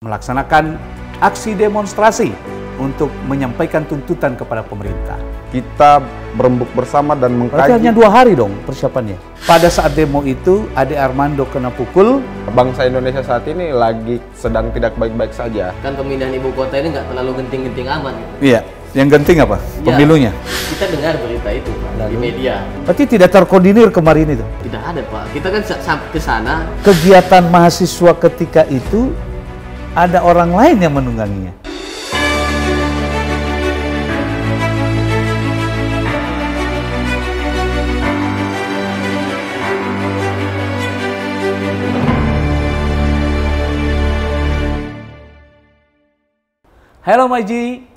melaksanakan aksi demonstrasi untuk menyampaikan tuntutan kepada pemerintah. Kita berembuk bersama dan Berarti mengkaji. hanya 2 hari dong persiapannya. Pada saat demo itu, Ade Armando kena pukul. Bangsa Indonesia saat ini lagi sedang tidak baik-baik saja. Kan pemindahan ibu kota ini nggak terlalu genting-genting amat gitu. Iya, yang genting apa? Pemilunya. Kita dengar berita itu Pak, di media. Berarti tidak terkoordinir kemarin itu. Tidak ada Pak, kita kan sampai ke sana. Kegiatan mahasiswa ketika itu ada orang lain yang menungganginya. Halo Maji,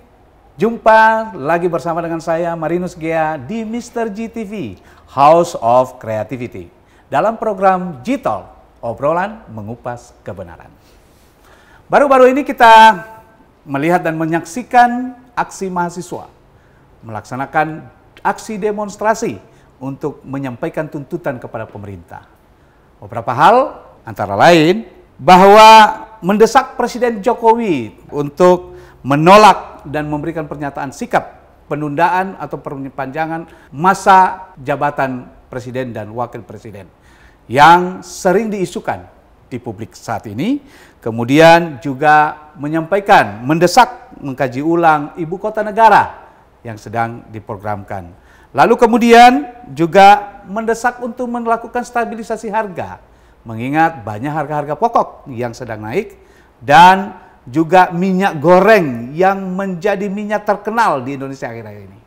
jumpa lagi bersama dengan saya Marinus Gea di Mr. G TV, House of Creativity. Dalam program G-Talk, obrolan mengupas kebenaran. Baru-baru ini kita melihat dan menyaksikan aksi mahasiswa melaksanakan aksi demonstrasi untuk menyampaikan tuntutan kepada pemerintah. Beberapa hal antara lain bahwa mendesak Presiden Jokowi untuk menolak dan memberikan pernyataan sikap penundaan atau perpanjangan masa jabatan presiden dan wakil presiden yang sering diisukan di publik saat ini. Kemudian juga menyampaikan, mendesak mengkaji ulang ibu kota negara yang sedang diprogramkan. Lalu kemudian juga mendesak untuk melakukan stabilisasi harga, mengingat banyak harga-harga pokok yang sedang naik dan juga minyak goreng yang menjadi minyak terkenal di Indonesia akhir-akhir ini.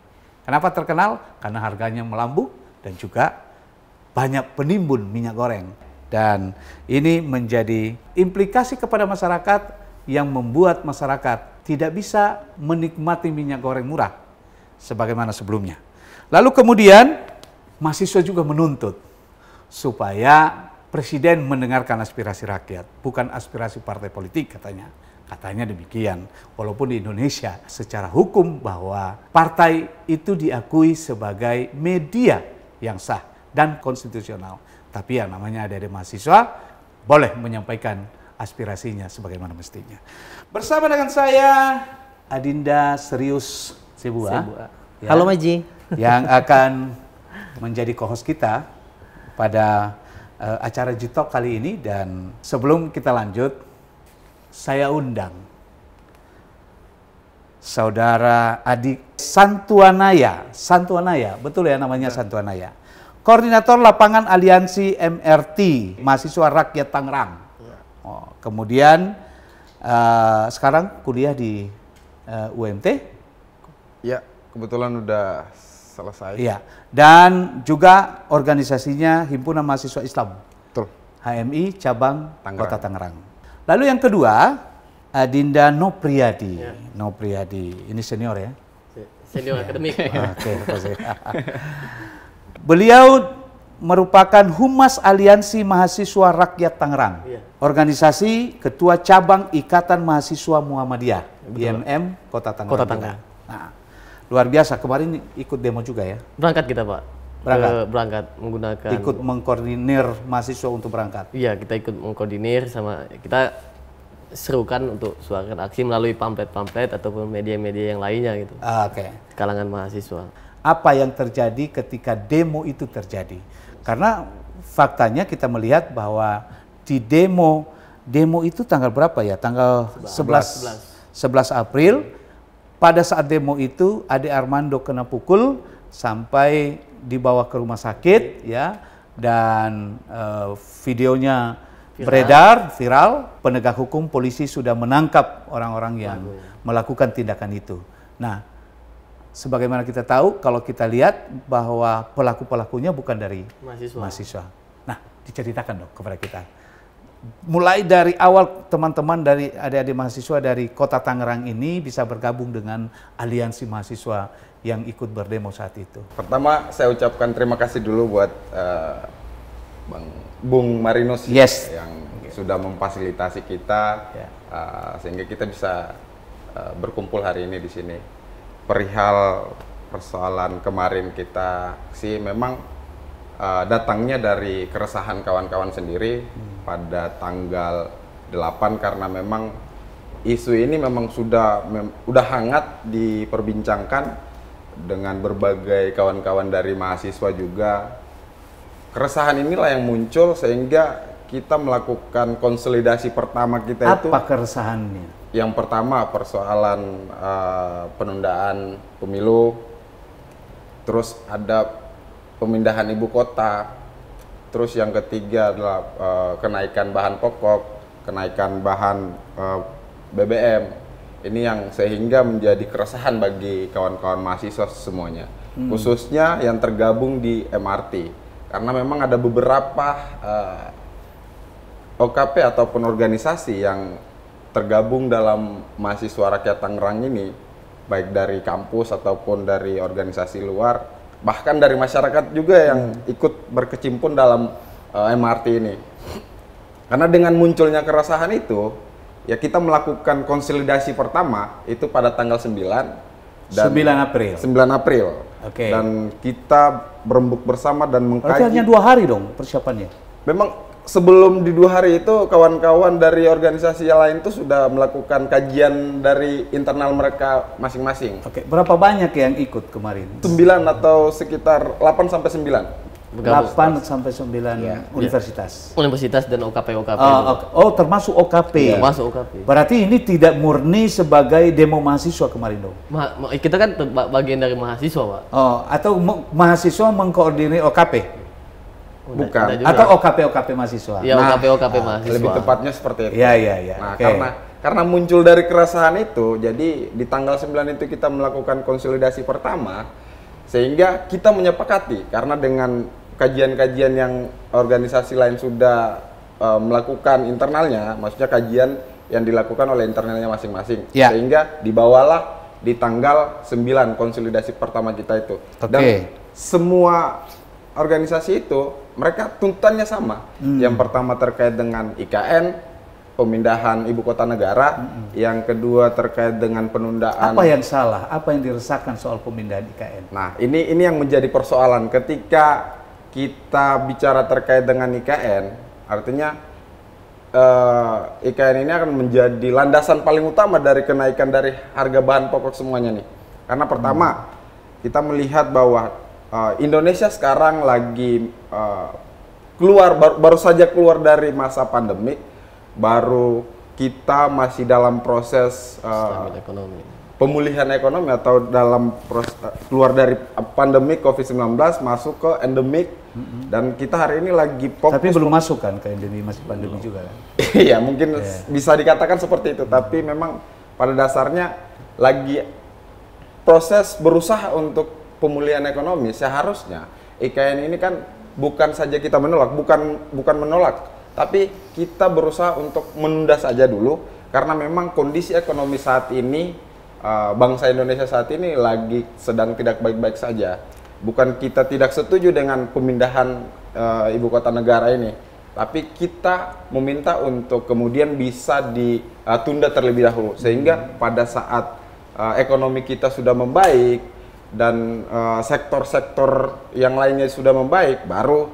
Kenapa terkenal? Karena harganya melambung dan juga banyak penimbun minyak goreng. Dan ini menjadi implikasi kepada masyarakat yang membuat masyarakat tidak bisa menikmati minyak goreng murah sebagaimana sebelumnya. Lalu kemudian mahasiswa juga menuntut supaya presiden mendengarkan aspirasi rakyat, bukan aspirasi partai politik katanya. Katanya demikian, walaupun di Indonesia secara hukum bahwa partai itu diakui sebagai media yang sah dan konstitusional. Tapi yang namanya adik-adik mahasiswa boleh menyampaikan aspirasinya sebagaimana mestinya. Bersama dengan saya, Adinda Serius Sebua. Ya, Halo Maji. Yang akan menjadi co-host kita pada acara G-Talk kali ini. Dan sebelum kita lanjut, saya undang Saudara Adik Santuanaya, betul ya namanya Santuanaya, Koordinator Lapangan Aliansi MRT, Mahasiswa Rakyat Tangerang. Oh, kemudian sekarang kuliah di UMT. Ya, kebetulan udah selesai. Iya, dan juga organisasinya Himpunan Mahasiswa Islam. Betul. HMI cabang Tangerang. Kota Tangerang. Lalu yang kedua, Adinda Nopriyadi. Ya. Nopriyadi, ini senior ya? Senior akademik. Oke, beliau merupakan Humas Aliansi Mahasiswa Rakyat Tangerang. Iya. Organisasi Ketua Cabang Ikatan Mahasiswa Muhammadiyah, IMM Kota Tangerang. Kota juga. Tangerang. Nah, luar biasa, kemarin ikut demo juga ya? Berangkat kita Pak. Berangkat menggunakan. Ikut mengkoordinir mahasiswa untuk berangkat. Iya, kita ikut mengkoordinir sama kita serukan untuk suarakan aksi melalui pamflet-pamflet ataupun media-media yang lainnya gitu. Oke. Kalangan mahasiswa. Apa yang terjadi ketika demo itu terjadi? Karena faktanya kita melihat bahwa di demo itu tanggal berapa ya? Tanggal 11 April. Pada saat demo itu Ade Armando kena pukul sampai dibawa ke rumah sakit ya, dan videonya beredar viral. Penegak hukum, polisi sudah menangkap orang-orang yang melakukan tindakan itu. Nah, sebagaimana kita tahu, kalau kita lihat bahwa pelaku-pelakunya bukan dari mahasiswa. Nah, diceritakan dong kepada kita. Mulai dari awal teman-teman dari adik-adik mahasiswa dari Kota Tangerang ini bisa bergabung dengan aliansi mahasiswa yang ikut berdemo saat itu. Pertama, saya ucapkan terima kasih dulu buat Bung Marinus yang sudah memfasilitasi kita sehingga kita bisa berkumpul hari ini di sini. Perihal persoalan kemarin kita sih memang datangnya dari keresahan kawan-kawan sendiri pada tanggal 8 karena memang isu ini memang udah hangat diperbincangkan dengan berbagai kawan-kawan dari mahasiswa juga. Keresahan inilah yang muncul sehingga kita melakukan konsolidasi pertama kita itu. Apa keresahannya? Yang pertama persoalan penundaan pemilu, terus ada pemindahan ibu kota, terus yang ketiga adalah kenaikan bahan pokok, kenaikan bahan BBM. Ini yang sehingga menjadi keresahan bagi kawan-kawan mahasiswa semuanya, khususnya yang tergabung di MRT, karena memang ada beberapa OKP ataupun organisasi yang tergabung dalam mahasiswa rakyat Tangerang ini, baik dari kampus ataupun dari organisasi luar, bahkan dari masyarakat juga yang ikut berkecimpung dalam MRT ini. Karena dengan munculnya keresahan itu, ya kita melakukan konsolidasi pertama itu pada tanggal 9 dan 9 April. 9 April. Oke. Dan kita berembuk bersama dan Berarti mengkaji. hanya 2 hari dong persiapannya. Memang sebelum di 2 hari itu kawan-kawan dari organisasi yang lain itu sudah melakukan kajian dari internal mereka masing-masing. Oke, berapa banyak yang ikut kemarin? 9 atau sekitar 8 sampai 9. 8 sampai 9 universitas. Universitas dan OKP-OKP. Oh, termasuk OKP. Termasuk OKP. Berarti ini tidak murni sebagai demo mahasiswa kemarin dong? Kita kan bagian dari mahasiswa, Pak. Oh, atau mahasiswa mengkoordinir OKP? Bukan. ada juga. Atau OKP mahasiswa? Ya, OKP mahasiswa. Lebih tepatnya seperti itu. Iya. Nah, Oke. karena muncul dari keresahan itu, jadi di tanggal 9 itu kita melakukan konsolidasi pertama, sehingga kita menyepakati, karena dengan kajian-kajian yang organisasi lain sudah melakukan internalnya, maksudnya kajian yang dilakukan oleh internalnya masing-masing, Ya. sehingga dibawalah di tanggal 9 konsolidasi pertama kita itu. Oke. Dan semua organisasi itu mereka tuntutannya sama. Yang pertama terkait dengan IKN, pemindahan ibu kota negara, yang kedua terkait dengan penundaan. Apa yang salah? Apa yang diresahkan soal pemindahan IKN? Nah, ini yang menjadi persoalan ketika kita bicara terkait dengan IKN, artinya IKN ini akan menjadi landasan paling utama dari kenaikan dari harga bahan pokok semuanya nih. Karena pertama, kita melihat bahwa Indonesia sekarang lagi baru saja keluar dari masa pandemik, baru kita masih dalam proses pemulihan ekonomi atau dalam proses keluar dari pandemi COVID-19 masuk ke endemik, dan kita hari ini lagi fokus. Tapi belum masuk kan ke endemi, masih pandemi juga kan? Iya, mungkin bisa dikatakan seperti itu, tapi memang pada dasarnya lagi proses berusaha untuk pemulihan ekonomi. Seharusnya IKN ini kan bukan saja kita menolak, bukan menolak, tapi kita berusaha untuk menunda saja dulu, karena memang kondisi ekonomi saat ini, bangsa Indonesia saat ini lagi sedang tidak baik-baik saja. Bukan kita tidak setuju dengan pemindahan ibu kota negara ini, tapi kita meminta untuk kemudian bisa ditunda terlebih dahulu, sehingga pada saat ekonomi kita sudah membaik dan sektor-sektor yang lainnya sudah membaik, baru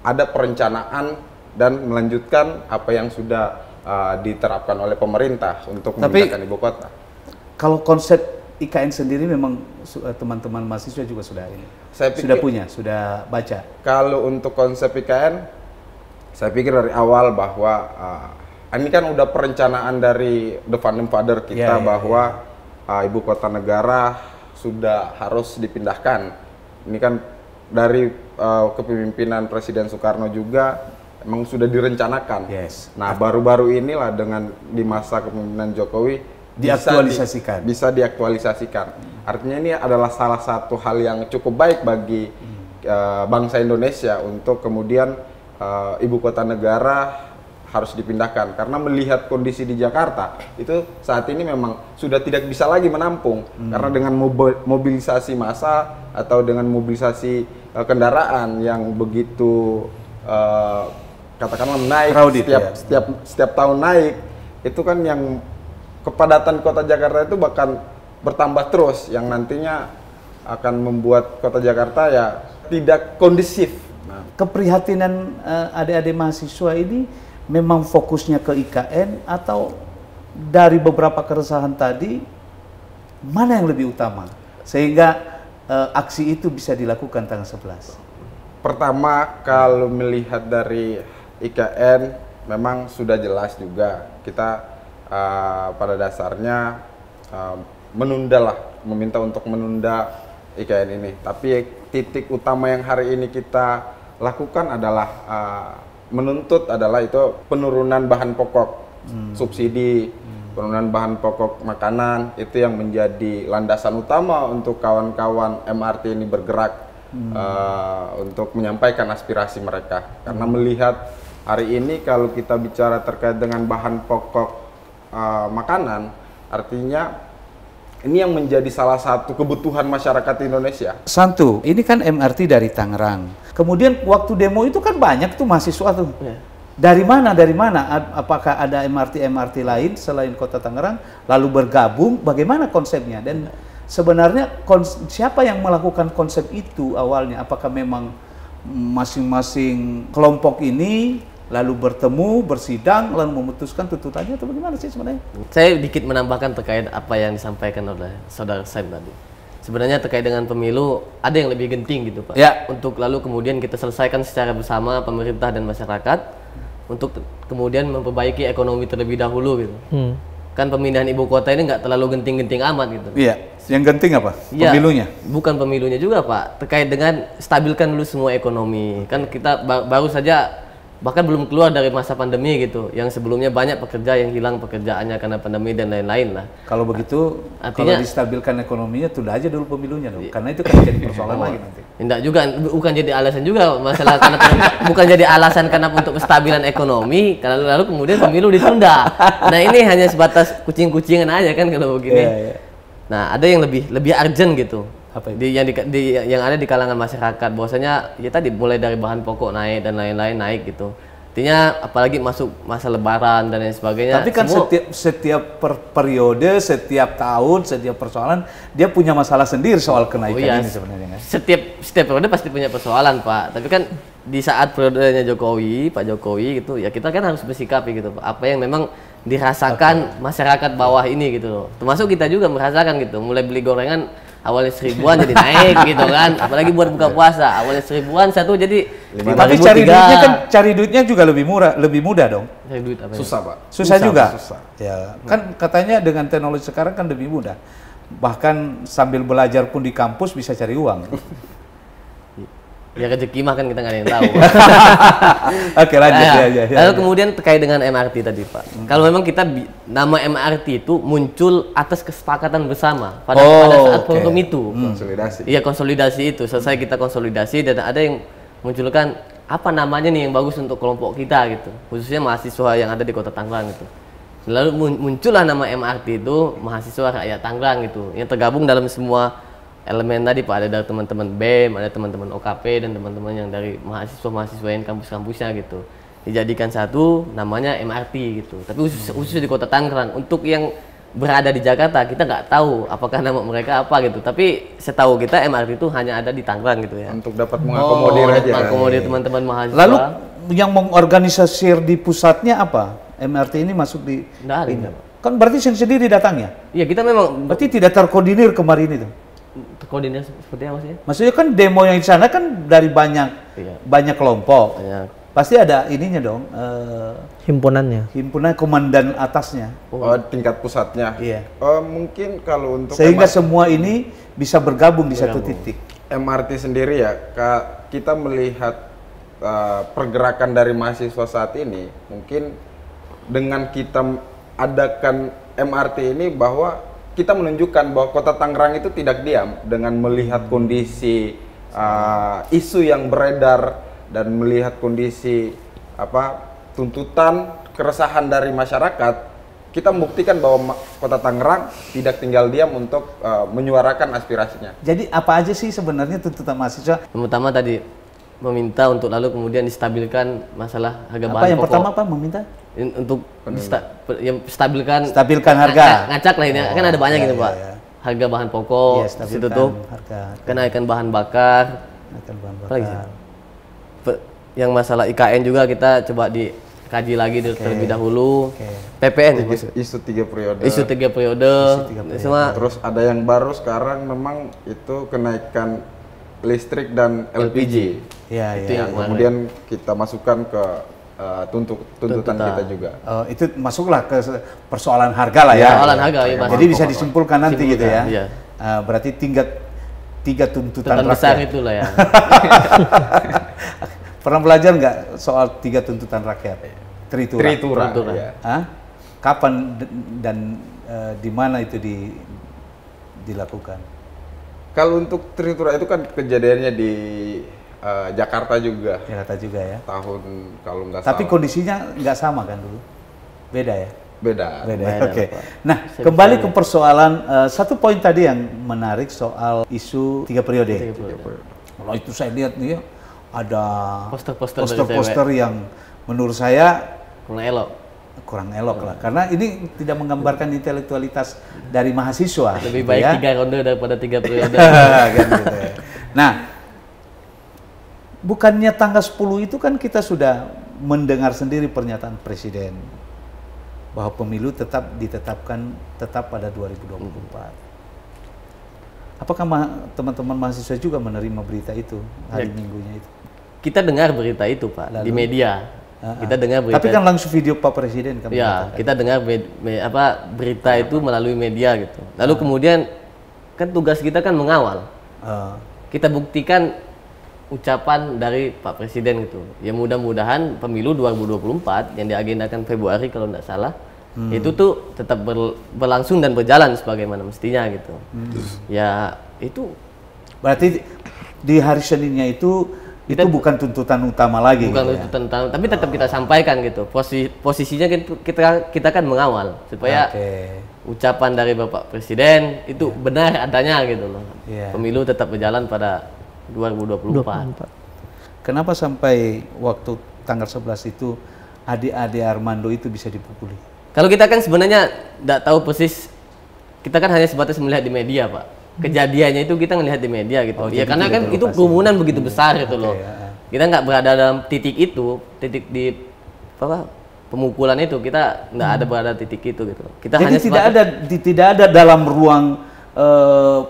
ada perencanaan dan melanjutkan apa yang sudah diterapkan oleh pemerintah untuk memindahkan ibu kota. Kalau konsep IKN sendiri memang teman-teman mahasiswa juga sudah ini, sudah baca. Kalau untuk konsep IKN, saya pikir dari awal bahwa ini kan udah perencanaan dari the founding father kita bahwa ibu kota negara sudah harus dipindahkan. Ini kan dari kepemimpinan Presiden Soekarno juga emang sudah direncanakan. Nah, baru-baru inilah dengan di masa kepemimpinan Jokowi bisa diaktualisasikan. Artinya ini adalah salah satu hal yang cukup baik bagi bangsa Indonesia untuk kemudian ibu kota negara harus dipindahkan, karena melihat kondisi di Jakarta itu saat ini memang sudah tidak bisa lagi menampung, karena dengan mobilisasi massa atau dengan mobilisasi kendaraan yang begitu katakanlah naik setiap tahun naik, itu kan yang kepadatan kota Jakarta itu bahkan bertambah terus, yang nantinya akan membuat kota Jakarta ya tidak kondusif. Keprihatinan adik-adik mahasiswa ini memang fokusnya ke IKN atau dari beberapa keresahan tadi, mana yang lebih utama? Sehingga aksi itu bisa dilakukan tanggal 11. Pertama, kalau melihat dari IKN, memang sudah jelas juga kita pada dasarnya meminta untuk menunda IKN ini. Tapi titik utama yang hari ini kita lakukan adalah menuntut adalah itu penurunan bahan pokok, subsidi, penurunan bahan pokok makanan, itu yang menjadi landasan utama untuk kawan-kawan MRT ini bergerak untuk menyampaikan aspirasi mereka. Karena melihat hari ini kalau kita bicara terkait dengan bahan pokok makanan, artinya ini yang menjadi salah satu kebutuhan masyarakat Indonesia. Santu, ini kan MRT dari Tangerang. Kemudian waktu demo itu kan banyak tuh mahasiswa tuh. Dari mana? Apakah ada MRT lain selain Kota Tangerang lalu bergabung? Bagaimana konsepnya? Dan sebenarnya siapa yang melakukan konsep itu awalnya? Apakah memang masing-masing kelompok ini lalu bertemu, bersidang, lalu memutuskan tuntutannya atau bagaimana sih sebenarnya? Saya dikit menambahkan terkait apa yang disampaikan oleh saudara Saim tadi. Sebenarnya terkait dengan pemilu ada yang lebih genting gitu Pak. Ya. Untuk lalu kemudian kita selesaikan secara bersama pemerintah dan masyarakat untuk kemudian memperbaiki ekonomi terlebih dahulu gitu. Kan pemindahan ibu kota ini nggak terlalu genting-genting amat gitu. Iya. Yang genting apa? Ya, Pemilunya? bukan pemilunya juga Pak. Terkait dengan stabilkan dulu semua ekonomi. Kan kita baru saja bahkan belum keluar dari masa pandemi gitu, yang sebelumnya banyak pekerja yang hilang pekerjaannya karena pandemi dan lain-lain lah. Kalau begitu, Artinya, kalau distabilkan ekonominya, tunda aja dulu pemilunya dong, karena itu kan jadi persoalan lagi nanti. Tidak juga, bukan jadi alasan juga masalah karena bukan jadi alasan karena untuk kestabilan ekonomi, lalu kemudian pemilu ditunda. Nah ini hanya sebatas kucing-kucingan aja kan kalau begini. Nah ada yang lebih urgent gitu. Apa itu? Yang ada di kalangan masyarakat, bahwasanya ya tadi mulai dari bahan pokok naik dan lain-lain naik gitu. Artinya apalagi masuk masa lebaran dan lain sebagainya. Tapi kan setiap periode, setiap tahun, setiap persoalan dia punya masalah sendiri soal kenaikan ini sebenarnya kan. Setiap periode pasti punya persoalan Pak. Tapi kan di saat periodenya Pak Jokowi gitu ya kita kan harus bersikapi gitu Pak. Apa yang memang dirasakan masyarakat bawah ini gitu loh. Termasuk kita juga merasakan gitu. Mulai beli gorengan awalnya 1000-an jadi naik gitu kan, apalagi buat buka puasa awalnya 1000-an satu jadi 5.000. Tapi cari duitnya juga lebih mudah dong. Cari duit apa? Susah Pak. Susah juga. Susah. Ya kan katanya dengan teknologi sekarang kan lebih mudah. Bahkan sambil belajar pun di kampus bisa cari uang. Ya rezeki mah kan kita nggak ada yang tahu. Oke lanjut ya. Lalu kemudian terkait dengan MRT tadi Pak. Kalau memang kita nama MRT itu muncul atas kesepakatan bersama pada saat forum itu. Konsolidasi. Iya konsolidasi itu. Selesai kita konsolidasi dan ada yang munculkan apa namanya nih yang bagus untuk kelompok kita gitu. Khususnya mahasiswa yang ada di Kota Tangerang gitu. Lalu muncullah nama MRT itu mahasiswa rakyat Tangerang gitu. Yang tergabung dalam semua elemen tadi Pak, ada dari teman-teman BEM, ada teman-teman OKP dan teman-teman yang dari mahasiswa yang kampus-kampusnya gitu. Dijadikan satu namanya MRT gitu. Tapi khusus di Kota Tangerang. Untuk yang berada di Jakarta kita nggak tahu apakah nama mereka apa gitu. Tapi setahu kita MRT itu hanya ada di Tangerang gitu ya. Untuk dapat mengakomodir aja. Mengakomodir teman-teman mahasiswa. Lalu yang mengorganisir di pusatnya apa? MRT ini masuk di nggak ada ini. Kan berarti sendiri datangnya? Iya kita memang berarti tidak terkoordinir kemarin itu. Terkoordinir seperti apa maksudnya? Maksudnya kan demo yang di sana kan dari banyak kelompok. Pasti ada ininya dong. Himpunan komandan atasnya. Oh, tingkat pusatnya. Iya. Mungkin kalau untuk sehingga semua ini bisa bergabung di satu titik. MRT sendiri ya, kita melihat pergerakan dari mahasiswa saat ini, mungkin dengan kita adakan MRT ini bahwa kita menunjukkan bahwa Kota Tangerang itu tidak diam dengan melihat kondisi isu yang beredar dan melihat kondisi tuntutan keresahan dari masyarakat. Kita membuktikan bahwa Kota Tangerang tidak tinggal diam untuk menyuarakan aspirasinya. Jadi apa aja sih sebenarnya tuntutan mahasiswa? Yang pertama tadi meminta untuk lalu kemudian distabilkan masalah harga bahan pokok. Yang pertama apa meminta? Untuk stabilkan harga. Ngacak lah ini kan ada banyak gitu Pak. Harga bahan pokok, situ tuh kenaikan bahan bakar. Yang masalah IKN juga kita coba kaji lagi terlebih dahulu. PPN isu 3 periode. Isu 3 periode. Semua. Terus ada yang baru sekarang memang itu kenaikan listrik dan LPG. Ya, Itu ya. yang Kemudian kita masukkan ke tuntutan kita juga. Itu masuklah ke persoalan harga lah ya. Persoalan harga, ya, Mas. Jadi bisa disimpulkan nanti gitu ya. Iya. Berarti tiga tuntutan Tuntutan besar rakyat. itulah ya. Pernah belajar nggak soal 3 tuntutan rakyat? Tritura. Tritura. Tritura. Ya. Hah? Kapan dan di mana itu dilakukan? Kalau untuk Tritura itu kan kejadiannya di Jakarta juga. Jakarta juga ya. Tahun kalau nggak Tapi salah. kondisinya nggak sama kan dulu? Beda ya? Beda. Beda. Beda, Oke. Pak. Nah, kembali ke persoalan satu poin tadi yang menarik soal isu 3 periode. Kalau itu saya lihat nih ya, ada poster-poster yang menurut saya kurang elok lah, karena ini tidak menggambarkan intelektualitas dari mahasiswa. Lebih gitu baik ya. 3 ronde daripada 3 periode. Kan gitu ya. Nah, bukannya tanggal 10 itu kan kita sudah mendengar sendiri pernyataan Presiden bahwa pemilu ditetapkan pada 2024. Apakah teman-teman mahasiswa juga menerima berita itu hari Minggunya itu? Kita dengar berita itu, Pak, di media. Kita dengar berita. Tapi kan langsung video Pak Presiden kan. Ya, kita dengar berita itu melalui media gitu. Lalu kemudian kan tugas kita kan mengawal. Kita buktikan ucapan dari Pak Presiden gitu. Ya mudah-mudahan pemilu 2024 yang diagendakan Februari kalau tidak salah, itu tuh tetap berlangsung dan berjalan sebagaimana mestinya gitu. Ya itu berarti di hari Seninnya itu bukan tuntutan utama lagi. Bukan gitu tuntutan utama, tapi tetap kita sampaikan gitu. Posisinya kita kan mengawal supaya ucapan dari Bapak Presiden itu benar adanya gitu loh. Pemilu tetap berjalan pada 2024. Kenapa sampai waktu tanggal 11 itu adik-adik Armando itu bisa dipukuli? Kalau kita kan sebenarnya tidak tahu persis, kita kan hanya sebatas melihat di media, Pak. Kejadiannya itu kita ngelihat di media gitu. Ya karena kan itu kerumunan begitu besar gitu loh. Kita nggak berada dalam titik di pemukulan itu, kita nggak ada berada titik itu gitu. Kita jadi hanya tidak ada dalam ruang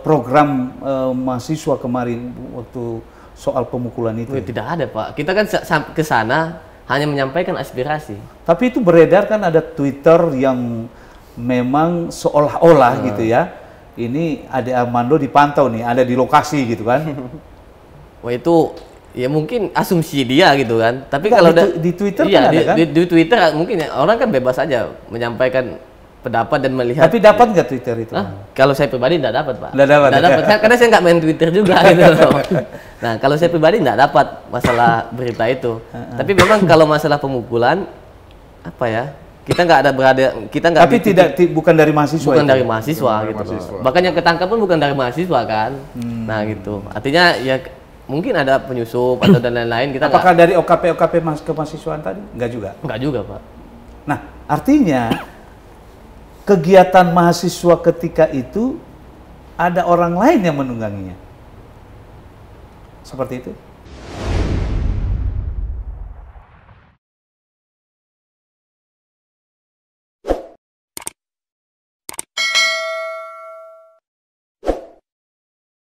program mahasiswa kemarin waktu soal pemukulan itu. Tidak ada, Pak. Kita kan ke sana hanya menyampaikan aspirasi. Tapi itu beredar kan ada Twitter yang memang seolah-olah gitu ya. Ini Ade Armando dipantau nih, ada di lokasi gitu kan. Wah itu ya mungkin asumsi dia gitu kan. Tapi Enggak, kalau di Twitter iya, kan ada kan? Di Twitter mungkin ya, orang kan bebas aja menyampaikan pendapat dan melihat. Tapi dapat nggak Twitter itu? Kalau saya pribadi nggak dapat, Pak. Nggak dapat. Karena saya nggak main Twitter juga gitu loh. Nah, kalau saya pribadi nggak dapat masalah berita itu. Tapi memang kalau masalah pemukulan, apa ya? Kita nggak ada kita nggak. Tapi bukan dari mahasiswa. Bukan itu. dari mahasiswa gitu. Bahkan yang ketangkap pun bukan dari mahasiswa kan. Nah gitu. Artinya ya mungkin ada penyusup atau dan lain-lain. Apakah dari OKP kemahasiswaan tadi? Nggak juga. Nggak juga, Pak. Nah, artinya kegiatan mahasiswa ketika itu ada orang lain yang menungganginya. Seperti itu?